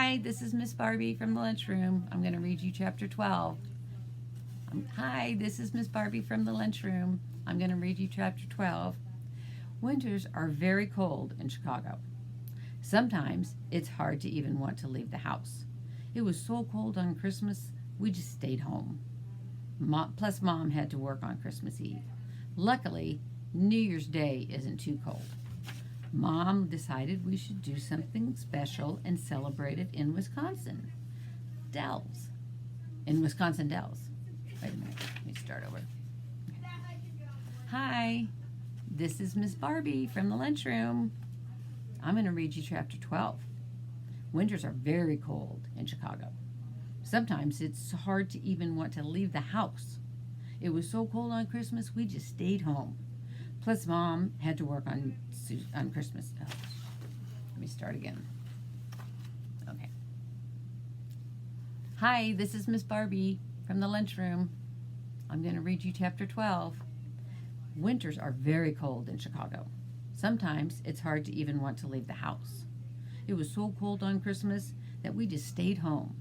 Hi, this is Miss Barbie from the lunchroom. I'm going to read you chapter 12. Hi, this is Miss Barbie from the lunchroom. I'm going to read you chapter 12. Winters are very cold in Chicago. Sometimes it's hard to even want to leave the house. It was so cold on Christmas, we just stayed home. Plus, Mom had to work on Christmas Eve. Luckily, New Year's Day isn't too cold. Mom decided we should do something special and celebrate it in Wisconsin. Dells. In Wisconsin Dells. Wait a minute, let me start over. Okay. Hi, this is Miss Barbie from the lunchroom. I'm going to read you chapter 12. Winters are very cold in Chicago. Sometimes it's hard to even want to leave the house. It was so cold on Christmas, we just stayed home. Plus, Mom had to work on Christmas. Oh, let me start again. Okay. Hi, this is Miss Barbie from the lunchroom. I'm going to read you chapter 12. Winters are very cold in Chicago. Sometimes it's hard to even want to leave the house. It was so cold on Christmas that we just stayed home.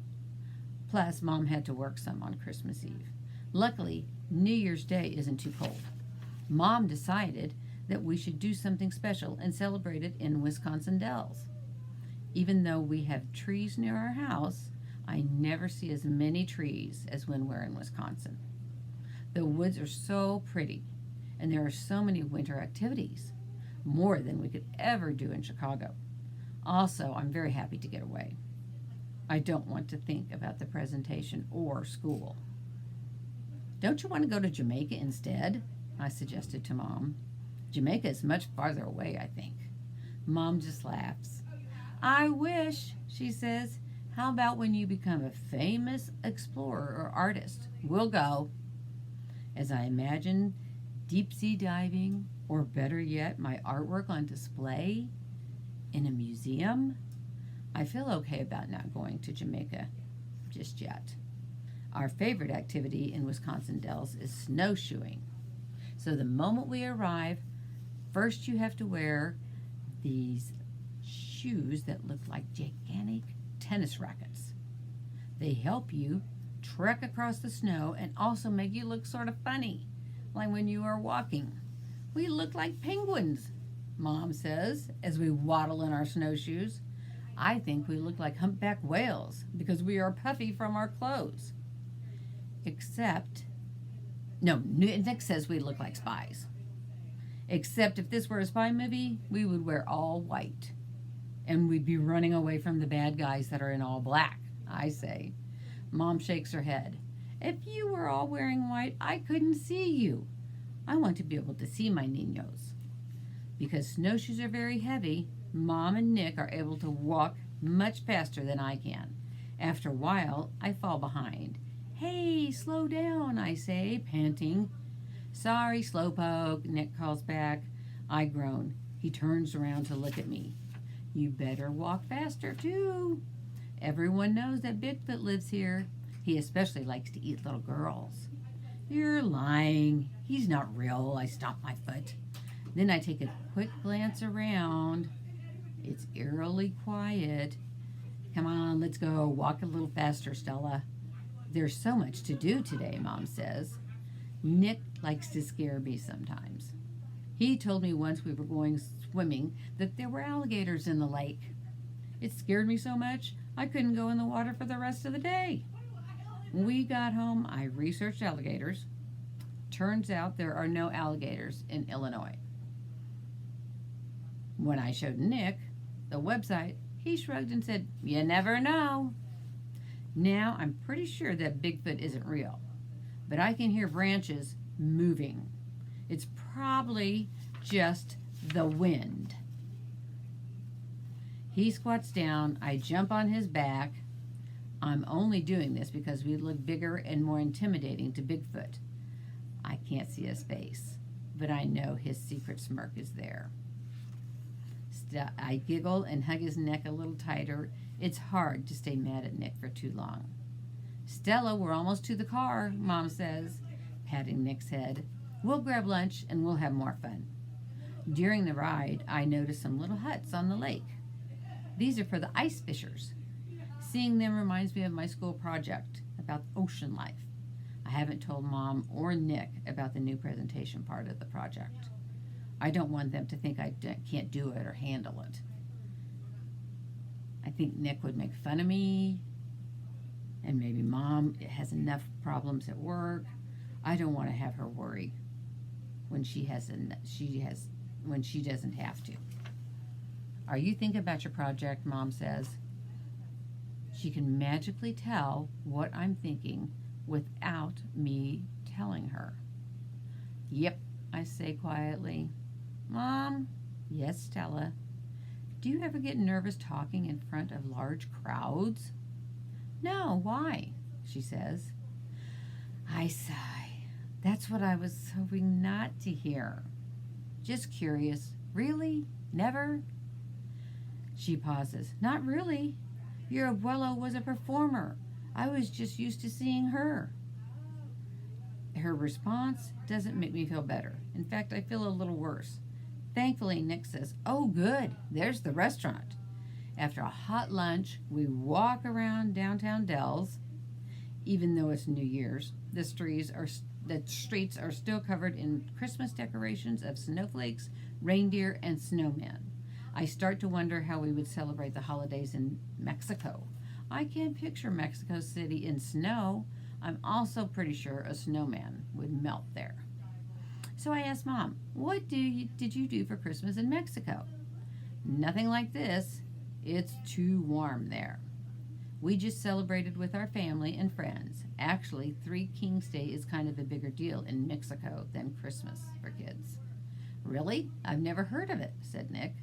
Plus, Mom had to work some on Christmas Eve. Luckily, New Year's Day isn't too cold. Mom decided that we should do something special and celebrate it in Wisconsin Dells. Even though we have trees near our house, I never see as many trees as when we're in Wisconsin. The woods are so pretty, and there are so many winter activities, more than we could ever do in Chicago. Also, I'm very happy to get away. I don't want to think about the presentation or school. Don't you want to go to Jamaica instead? I suggested to Mom. Jamaica is much farther away, I think. Mom just laughs. I wish, she says. How about when you become a famous explorer or artist? We'll go. As I imagine deep sea diving, or better yet, my artwork on display in a museum, I feel okay about not going to Jamaica just yet. Our favorite activity in Wisconsin Dells is snowshoeing. So the moment we arrive, first you have to wear these shoes that look like gigantic tennis rackets. They help you trek across the snow and also make you look sort of funny, like when you are walking. We look like penguins, Mom says, as we waddle in our snowshoes. I think we look like humpback whales because we are puffy from our clothes. Nick says we look like spies. Except if this were a spy movie, we would wear all white. And we'd be running away from the bad guys that are in all black, I say. Mom shakes her head. If you were all wearing white, I couldn't see you. I want to be able to see my niños. Because snowshoes are very heavy, Mom and Nick are able to walk much faster than I can. After a while, I fall behind. Hey, slow down, I say, panting. Sorry, slowpoke, Nick calls back. I groan. He turns around to look at me. You better walk faster, too. Everyone knows that Bigfoot lives here. He especially likes to eat little girls. You're lying. He's not real. I stomp my foot. Then I take a quick glance around. It's eerily quiet. Come on, let's go. Walk a little faster, Stella. There's so much to do today, Mom says. Nick likes to scare me sometimes. He told me once we were going swimming that there were alligators in the lake. It scared me so much I couldn't go in the water for the rest of the day. When we got home, I researched alligators. Turns out there are no alligators in Illinois. When I showed Nick the website, he shrugged and said, "You never know." Now I'm pretty sure that Bigfoot isn't real, but I can hear branches moving. It's probably just the wind. He squats down. I jump on his back. I'm only doing this because we look bigger and more intimidating to Bigfoot. I can't see his face, but I know his secret smirk is there. I giggle and hug his neck a little tighter. It's hard to stay mad at Nick for too long. Stella, we're almost to the car, Mom says, patting Nick's head. We'll grab lunch and we'll have more fun. During the ride, I notice some little huts on the lake. These are for the ice fishers. Seeing them reminds me of my school project about ocean life. I haven't told Mom or Nick about the new presentation part of the project. I don't want them to think I can't do it or handle it. I think Nick would make fun of me, and maybe Mom has enough problems at work. I don't want to have her worry when she doesn't have to. Are you thinking about your project? Mom says. She can magically tell what I'm thinking without me telling her. Yep, I say quietly. Mom? Yes, Stella. Do you ever get nervous talking in front of large crowds? No, why? She says. I sigh. That's what I was hoping not to hear. Just curious. Really? Never? She pauses. Not really. Your abuela was a performer. I was just used to seeing her. Her response doesn't make me feel better. In fact, I feel a little worse. Thankfully, Nick says, oh, good, there's the restaurant. After a hot lunch, we walk around downtown Dells. Even though it's New Year's, the streets are still covered in Christmas decorations of snowflakes, reindeer, and snowmen. I start to wonder how we would celebrate the holidays in Mexico. I can't picture Mexico City in snow. I'm also pretty sure a snowman would melt there. So I asked Mom, what did you do for Christmas in Mexico? Nothing like this. It's too warm there. We just celebrated with our family and friends. Actually, Three Kings Day is kind of a bigger deal in Mexico than Christmas for kids. Really? I've never heard of it, said Nick.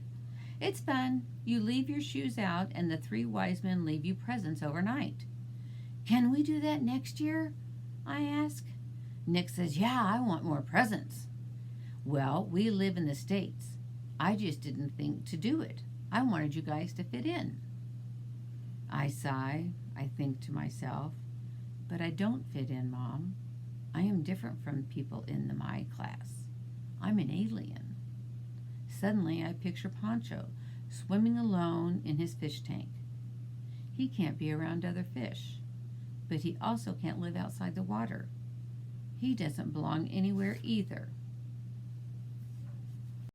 It's fun. You leave your shoes out and the three wise men leave you presents overnight. Can we do that next year? I ask. Nick says, yeah, I want more presents. Well, we live in the States. I just didn't think to do it. I wanted you guys to fit in. I sigh. I think to myself, but I don't fit in, Mom. I am different from people in my class. I'm an alien. Suddenly, I picture Pancho swimming alone in his fish tank. He can't be around other fish, but he also can't live outside the water. He doesn't belong anywhere either.